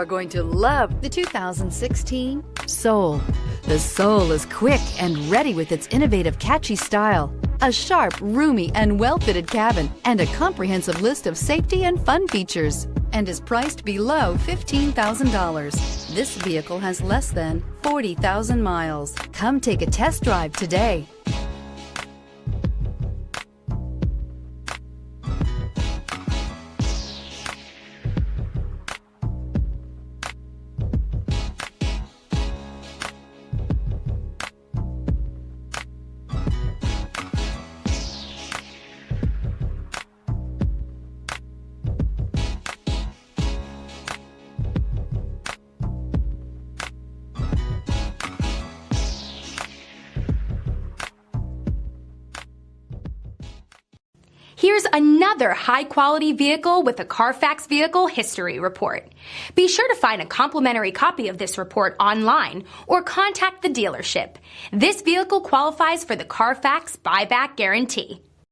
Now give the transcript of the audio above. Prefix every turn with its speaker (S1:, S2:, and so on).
S1: are going to love the 2016 Soul. The Soul is quick and ready with its innovative, catchy style, a sharp, roomy, and well-fitted cabin, and a comprehensive list of safety and fun features, and is priced below $15,000. This vehicle has less than 40,000 miles. Come take a test drive today.
S2: Here's another high-quality vehicle with a Carfax Vehicle History Report. Be sure to find a complimentary copy of this report online or contact the dealership. This vehicle qualifies for the Carfax Buyback Guarantee.